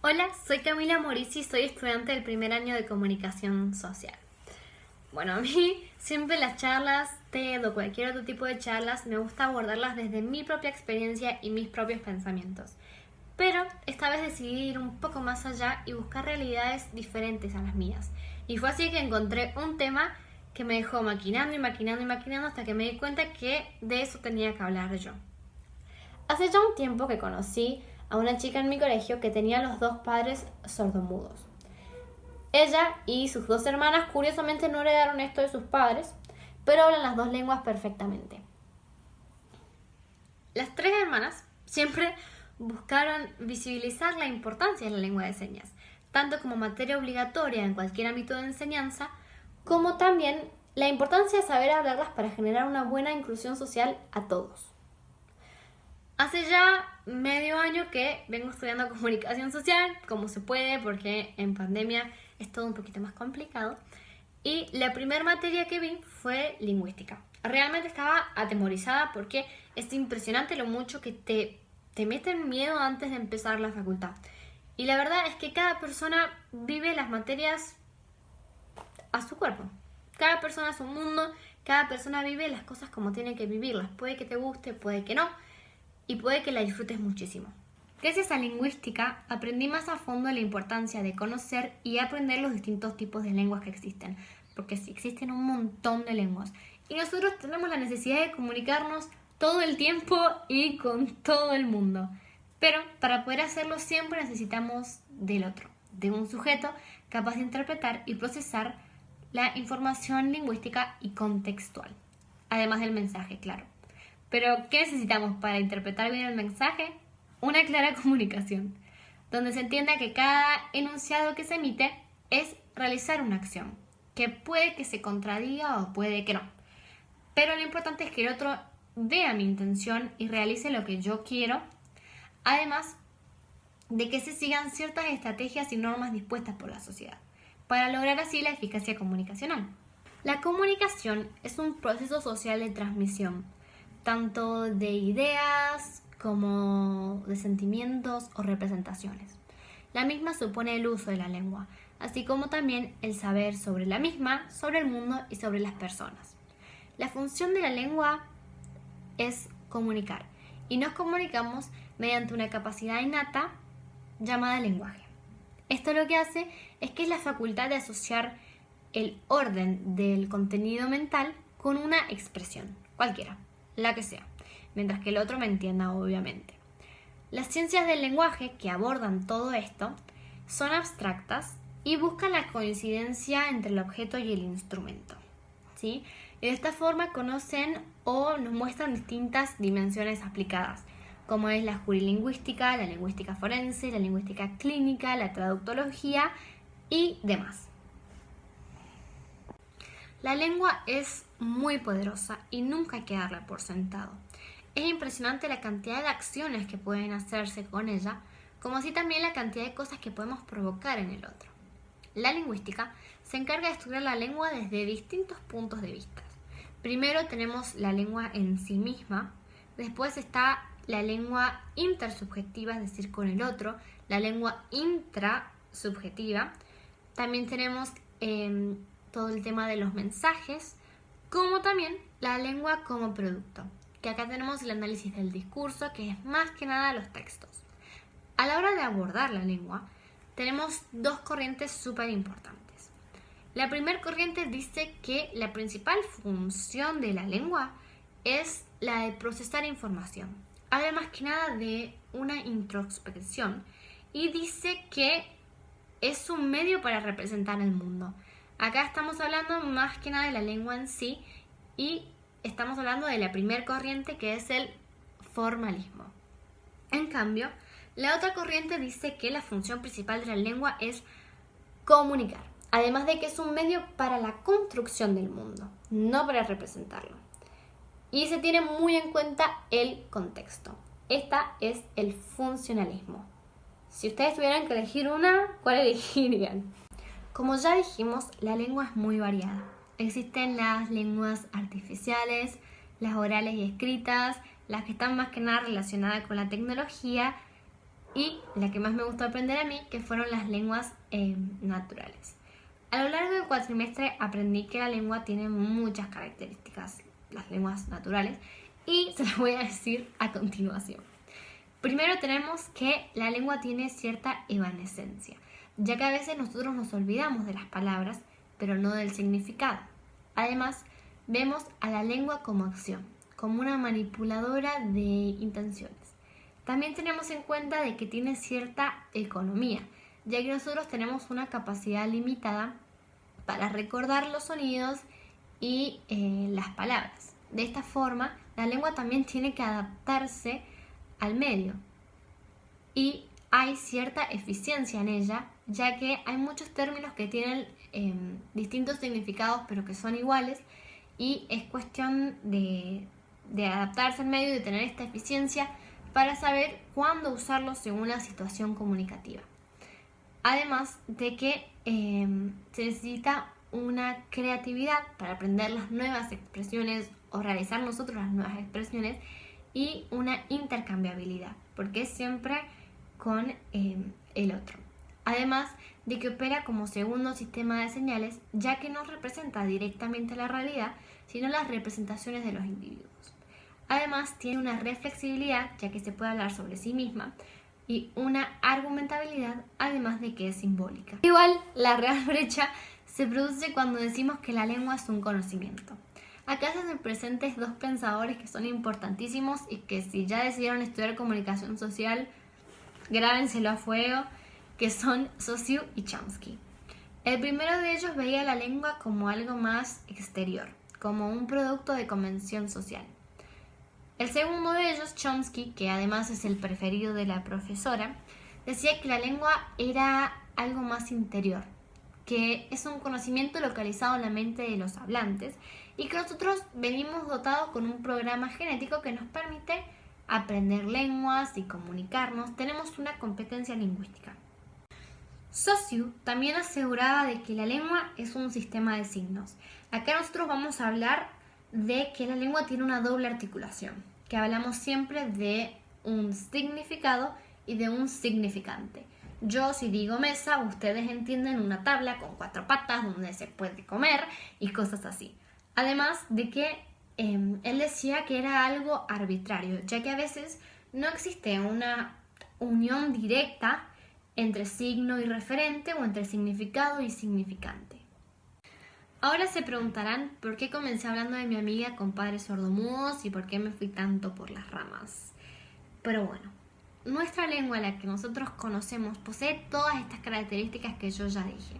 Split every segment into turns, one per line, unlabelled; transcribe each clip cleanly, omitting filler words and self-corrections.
Hola, soy Camila Morici, soy estudiante del primer año de Comunicación Social. Bueno, a mí siempre las charlas, TED o cualquier otro tipo de charlas, me gusta abordarlas desde mi propia experiencia y mis propios pensamientos. Pero esta vez decidí ir un poco más allá y buscar realidades diferentes a las mías. Y fue así que encontré un tema que me dejó maquinando y maquinando y maquinando hasta que me di cuenta que de eso tenía que hablar yo. Hace ya un tiempo que conocí a una chica en mi colegio que tenía los dos padres sordomudos. Ella y sus dos hermanas curiosamente no heredaron esto de sus padres, pero hablan las dos lenguas perfectamente. Las tres hermanas siempre buscaron visibilizar la importancia de la lengua de señas, tanto como materia obligatoria en cualquier ámbito de enseñanza, como también la importancia de saber hablarlas para generar una buena inclusión social a todos. Hace ya medio año que vengo estudiando comunicación social, como se puede, porque en pandemia es todo un poquito más complicado. Y la primera materia que vi fue lingüística. Realmente estaba atemorizada porque es impresionante lo mucho que te meten miedo antes de empezar la facultad. Y la verdad es que cada persona vive las materias a su cuerpo. Cada persona es un mundo, cada persona vive las cosas como tiene que vivirlas. Puede que te guste, puede que no, y puede que la disfrutes muchísimo. Gracias a lingüística aprendí más a fondo la importancia de conocer y aprender los distintos tipos de lenguas que existen, porque sí existen un montón de lenguas y nosotros tenemos la necesidad de comunicarnos todo el tiempo y con todo el mundo. Pero para poder hacerlo siempre necesitamos del otro, de un sujeto capaz de interpretar y procesar la información lingüística y contextual, además del mensaje, claro. Pero, ¿qué necesitamos para interpretar bien el mensaje? Una clara comunicación, donde se entienda que cada enunciado que se emite es realizar una acción, que puede que se contradiga o puede que no. Pero lo importante es que el otro vea mi intención y realice lo que yo quiero, además de que se sigan ciertas estrategias y normas dispuestas por la sociedad, para lograr así la eficacia comunicacional. La comunicación es un proceso social de transmisión, tanto de ideas como de sentimientos o representaciones. La misma supone el uso de la lengua, así como también el saber sobre la misma, sobre el mundo y sobre las personas. La función de la lengua es comunicar, y nos comunicamos mediante una capacidad innata llamada lenguaje. Esto lo que hace es que es la facultad de asociar el orden del contenido mental con una expresión, cualquiera, la que sea, mientras que el otro me entienda, obviamente. Las ciencias del lenguaje que abordan todo esto son abstractas y buscan la coincidencia entre el objeto y el instrumento, ¿sí? Y de esta forma conocen o nos muestran distintas dimensiones aplicadas, como es la jurilingüística, la lingüística forense, la lingüística clínica, la traductología y demás. La lengua es muy poderosa y nunca hay que darla por sentado. Es impresionante la cantidad de acciones que pueden hacerse con ella, como así también la cantidad de cosas que podemos provocar en el otro. La lingüística se encarga de estudiar la lengua desde distintos puntos de vista. Primero tenemos la lengua en sí misma, después está la lengua intersubjetiva, es decir, con el otro, la lengua intrasubjetiva, también tenemos todo el tema de los mensajes, como también la lengua como producto, que acá tenemos el análisis del discurso, que es más que nada los textos. A la hora de abordar la lengua, tenemos dos corrientes súper importantes. La primera corriente dice que la principal función de la lengua es la de procesar información. Habla más que nada de una introspección y dice que es un medio para representar el mundo. Acá estamos hablando más que nada de la lengua en sí y estamos hablando de la primera corriente, que es el formalismo. En cambio, la otra corriente dice que la función principal de la lengua es comunicar, además de que es un medio para la construcción del mundo, no para representarlo. Y se tiene muy en cuenta el contexto. Esta es el funcionalismo. Si ustedes tuvieran que elegir una, ¿cuál elegirían? Como ya dijimos, la lengua es muy variada. Existen las lenguas artificiales, las orales y escritas, las que están más que nada relacionadas con la tecnología y la que más me gustó aprender a mí, que fueron las lenguas naturales. A lo largo del cuatrimestre aprendí que la lengua tiene muchas características, las lenguas naturales, y se las voy a decir a continuación. Primero tenemos que la lengua tiene cierta evanescencia, ya que a veces nosotros nos olvidamos de las palabras, pero no del significado. Además, vemos a la lengua como acción, como una manipuladora de intenciones. También tenemos en cuenta de que tiene cierta economía, ya que nosotros tenemos una capacidad limitada para recordar los sonidos y las palabras. De esta forma, la lengua también tiene que adaptarse al medio y hay cierta eficiencia en ella, ya que hay muchos términos que tienen distintos significados pero que son iguales y es cuestión de adaptarse al medio y de tener esta eficiencia para saber cuándo usarlo según la situación comunicativa. Además de que se necesita una creatividad para aprender las nuevas expresiones o realizar nosotros las nuevas expresiones y una intercambiabilidad, porque es siempre con el otro. Además de que opera como segundo sistema de señales, ya que no representa directamente la realidad, sino las representaciones de los individuos. Además, tiene una reflexibilidad, ya que se puede hablar sobre sí misma, y una argumentabilidad, además de que es simbólica. Igual, la real brecha se produce cuando decimos que la lengua es un conocimiento. Acá se hacen presentes dos pensadores que son importantísimos y que si ya decidieron estudiar comunicación social, grábenselo a fuego, que son Saussure y Chomsky. El primero de ellos veía la lengua como algo más exterior, como un producto de convención social. El segundo de ellos, Chomsky, que además es el preferido de la profesora, decía que la lengua era algo más interior, que es un conocimiento localizado en la mente de los hablantes y que nosotros venimos dotados con un programa genético que nos permite aprender lenguas y comunicarnos. Tenemos una competencia lingüística. Saussure también aseguraba de que la lengua es un sistema de signos. Acá nosotros vamos a hablar de que la lengua tiene una doble articulación, que hablamos siempre de un significado y de un significante. Yo si digo mesa, ustedes entienden una tabla con 4 patas donde se puede comer y cosas así. Además de que él decía que era algo arbitrario, ya que a veces no existe una unión directa entre signo y referente o entre significado y significante. Ahora se preguntarán por qué comencé hablando de mi amiga con padres sordomudos y por qué me fui tanto por las ramas. Pero bueno, nuestra lengua, la que nosotros conocemos, posee todas estas características que yo ya dije.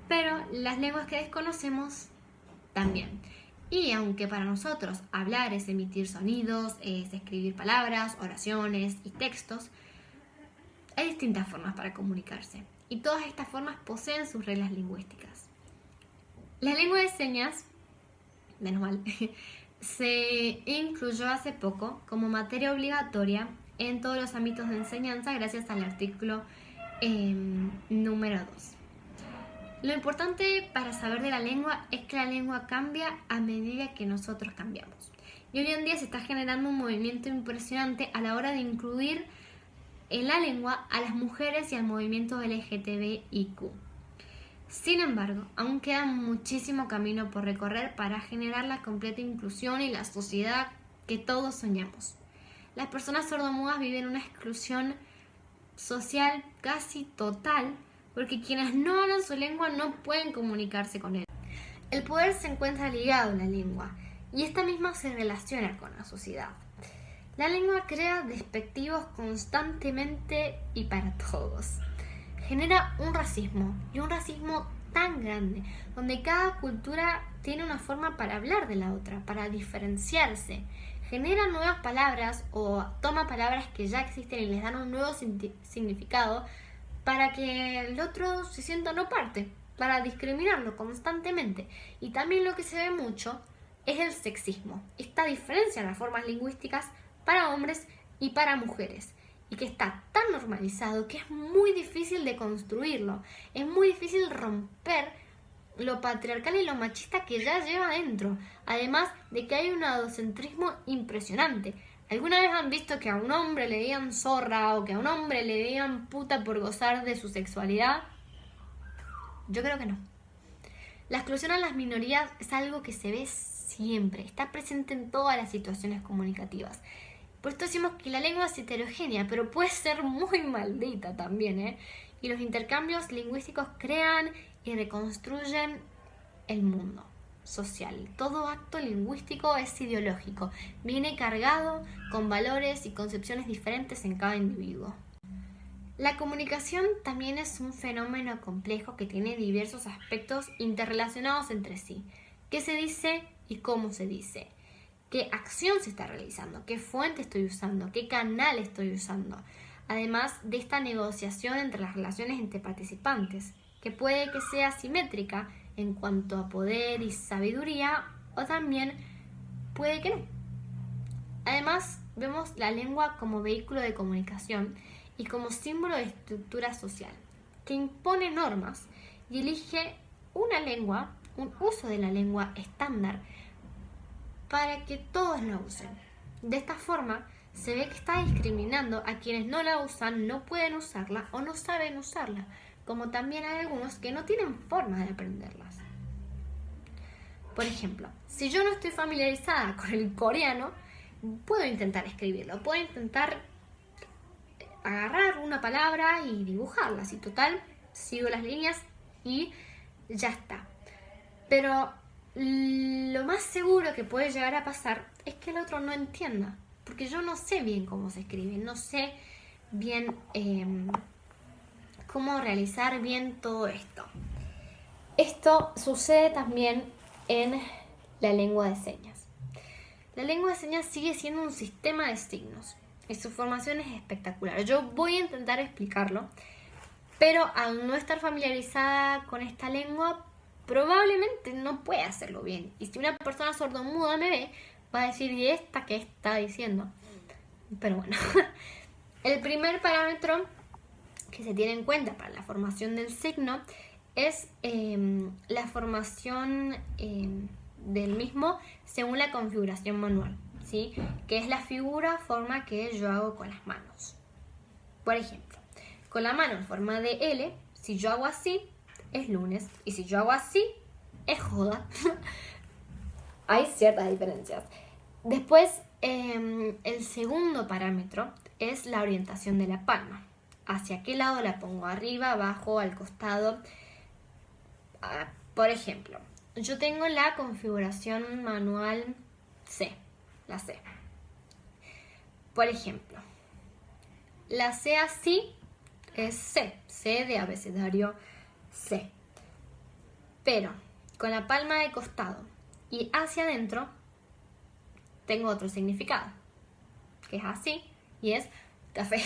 Pero las lenguas que desconocemos también. Y aunque para nosotros hablar es emitir sonidos, es escribir palabras, oraciones y textos, hay distintas formas para comunicarse. Y todas estas formas poseen sus reglas lingüísticas. La lengua de señas, menos mal, se incluyó hace poco como materia obligatoria en todos los ámbitos de enseñanza gracias al artículo número 2. Lo importante para saber de la lengua es que la lengua cambia a medida que nosotros cambiamos. Y hoy en día se está generando un movimiento impresionante a la hora de incluir en la lengua a las mujeres y al movimiento LGTBIQ. Sin embargo, aún queda muchísimo camino por recorrer para generar la completa inclusión y la sociedad que todos soñamos. Las personas sordomudas viven una exclusión social casi total porque quienes no hablan su lengua no pueden comunicarse con él. El poder se encuentra ligado a la lengua y esta misma se relaciona con la sociedad. La lengua crea despectivos constantemente y para todos. Genera un racismo y un racismo tan grande, donde cada cultura tiene una forma para hablar de la otra, para diferenciarse. Genera nuevas palabras o toma palabras que ya existen y les dan un nuevo significado para que el otro se sienta no parte, para discriminarlo constantemente. Y también lo que se ve mucho es el sexismo, esta diferencia en las formas lingüísticas para hombres y para mujeres. Y que está tan normalizado que es muy difícil de construirlo. Es muy difícil romper lo patriarcal y lo machista que ya lleva adentro. Además de que hay un adocentrismo impresionante. ¿Alguna vez han visto que a un hombre le digan zorra o que a un hombre le digan puta por gozar de su sexualidad? Yo creo que no. La exclusión a las minorías es algo que se ve siempre, está presente en todas las situaciones comunicativas. Por esto decimos que la lengua es heterogénea, pero puede ser muy maldita también, ¿eh? Y los intercambios lingüísticos crean y reconstruyen el mundo social. Todo acto lingüístico es ideológico, viene cargado con valores y concepciones diferentes en cada individuo. La comunicación también es un fenómeno complejo que tiene diversos aspectos interrelacionados entre sí. ¿Qué se dice y cómo se dice? ¿Qué acción se está realizando? ¿Qué fuente estoy usando? ¿Qué canal estoy usando? Además de esta negociación entre las relaciones entre participantes, que puede que sea simétrica en cuanto a poder y sabiduría, o también puede que no. Además, vemos la lengua como vehículo de comunicación y como símbolo de estructura social, que impone normas y elige una lengua, un uso de la lengua estándar para que todos la usen. De esta forma, se ve que está discriminando a quienes no la usan, no pueden usarla o no saben usarla, como también hay algunos que no tienen forma de aprenderlas. Por ejemplo, si yo no estoy familiarizada con el coreano, puedo intentar escribirlo, puedo intentar agarrar una palabra y dibujarla, así total, sigo las líneas y ya está. Pero lo más seguro que puede llegar a pasar es que el otro no entienda, porque yo no sé bien cómo se escribe, no sé bien cómo realizar bien todo esto. Esto sucede también en la lengua de señas. La lengua de señas sigue siendo un sistema de signos y su formación es espectacular. Yo voy a intentar explicarlo, pero al no estar familiarizada con esta lengua, probablemente no pueda hacerlo bien. Y si una persona sordomuda me ve, va a decir, ¿y esta qué está diciendo? Pero bueno, el primer parámetro que se tiene en cuenta para la formación del signo es la formación del mismo según la configuración manual, ¿sí? Que es la forma que yo hago con las manos. Por ejemplo, con la mano en forma de L, si yo hago así, es lunes, y si yo hago así, es joda. Hay ciertas diferencias. Después, el segundo parámetro es la orientación de la palma. ¿Hacia qué lado la pongo? Arriba, abajo, al costado. Por ejemplo, yo tengo la configuración manual C, la C. Por ejemplo, la C así es C de abecedario C. Pero con la palma de costado y hacia adentro tengo otro significado, que es así y es café.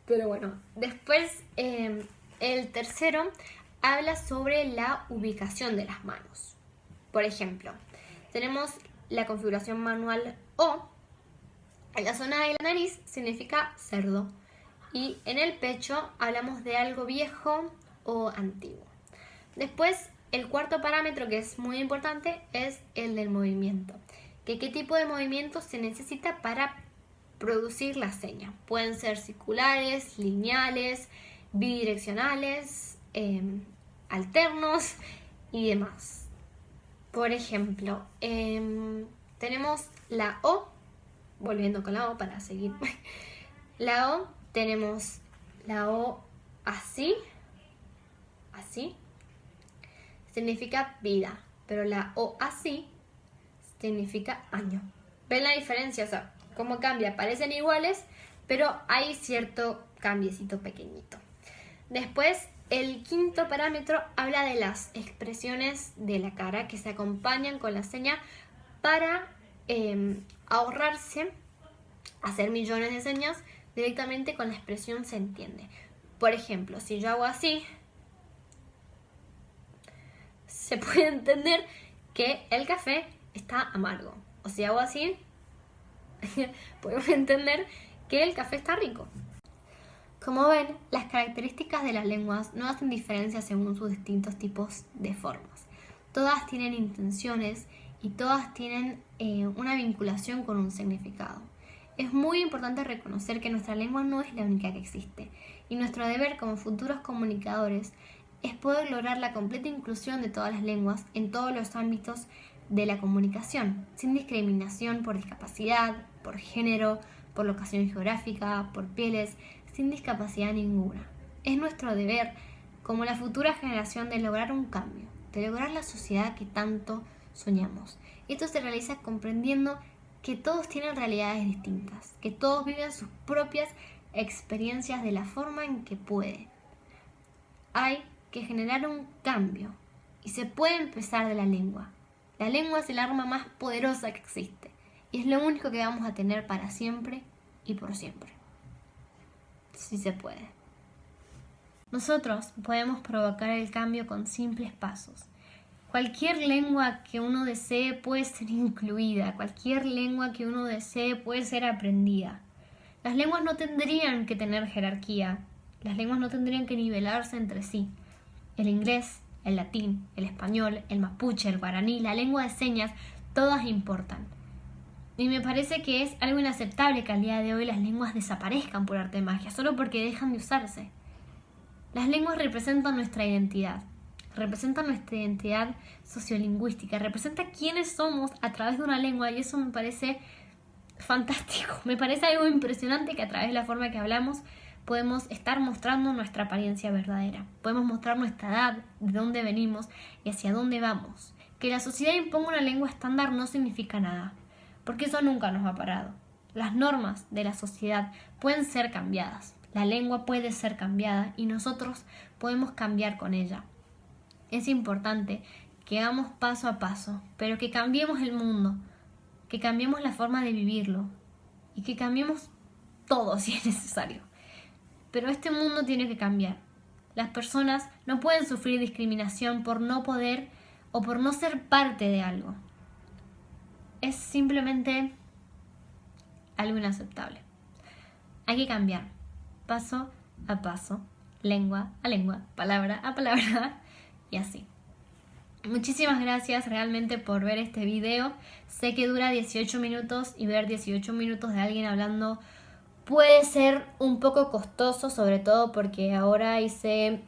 Pero bueno, después el tercero habla sobre la ubicación de las manos. Por ejemplo, tenemos la configuración manual O. En la zona de la nariz significa cerdo. Y en el pecho hablamos de algo viejo o antiguo. Después, el cuarto parámetro que es muy importante es el del movimiento. ¿Qué tipo de movimiento se necesita para producir la seña? Pueden ser circulares, lineales, bidireccionales, alternos y demás. Por ejemplo, tenemos la O, volviendo con la O para seguir. La O, tenemos la O así, así, significa vida, pero la O así significa año. ¿Ven la diferencia? O sea, cómo cambia. Parecen iguales, pero hay cierto cambiecito pequeñito. Después, el quinto parámetro habla de las expresiones de la cara que se acompañan con la seña para ahorrarse hacer millones de señas directamente con la expresión se entiende. Por ejemplo, si yo hago así, se puede entender que el café está amargo. O si hago así, podemos entender que el café está rico. Como ven, las características de las lenguas no hacen diferencia según sus distintos tipos de formas. Todas tienen intenciones y todas tienen una vinculación con un significado. Es muy importante reconocer que nuestra lengua no es la única que existe y nuestro deber como futuros comunicadores es poder lograr la completa inclusión de todas las lenguas en todos los ámbitos de la comunicación, sin discriminación por discapacidad, por género, por locación geográfica, por pieles, sin discapacidad ninguna. Es nuestro deber como la futura generación de lograr un cambio, de lograr la sociedad que tanto soñamos. Esto se realiza comprendiendo que todos tienen realidades distintas, que todos viven sus propias experiencias de la forma en que pueden. Hay que generar un cambio y se puede empezar de la lengua. La lengua es el arma más poderosa que existe y es lo único que vamos a tener para siempre y por siempre. Sí se puede. Nosotros podemos provocar el cambio con simples pasos. Cualquier lengua que uno desee puede ser incluida, cualquier lengua que uno desee puede ser aprendida. Las lenguas no tendrían que tener jerarquía, las lenguas no tendrían que nivelarse entre sí. El inglés, el latín, el español, el mapuche, el guaraní, la lengua de señas, todas importan. Y me parece que es algo inaceptable que al día de hoy las lenguas desaparezcan por arte de magia, solo porque dejan de usarse. Las lenguas representan nuestra identidad sociolingüística, representa quiénes somos a través de una lengua y eso me parece fantástico. Me parece algo impresionante que a través de la forma que hablamos podemos estar mostrando nuestra apariencia verdadera. Podemos mostrar nuestra edad, de dónde venimos y hacia dónde vamos. Que la sociedad imponga una lengua estándar no significa nada, porque eso nunca nos ha parado. Las normas de la sociedad pueden ser cambiadas. La lengua puede ser cambiada y nosotros podemos cambiar con ella. Es importante que hagamos paso a paso, pero que cambiemos el mundo, que cambiemos la forma de vivirlo y que cambiemos todo si es necesario. Pero este mundo tiene que cambiar. Las personas no pueden sufrir discriminación por no poder o por no ser parte de algo. Es simplemente algo inaceptable. Hay que cambiar, paso a paso, lengua a lengua, palabra a palabra y así. Muchísimas gracias realmente por ver este video. Sé que dura 18 minutos y ver 18 minutos de alguien hablando puede ser un poco costoso, sobre todo porque ahora hice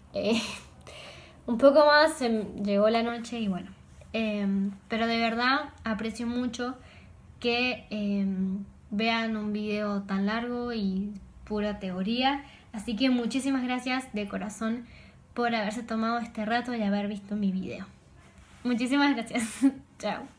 un poco más, llegó la noche y bueno. Pero de verdad aprecio mucho que vean un video tan largo y pura teoría. Así que muchísimas gracias de corazón por haberse tomado este rato y haber visto mi video. Muchísimas gracias. Chao.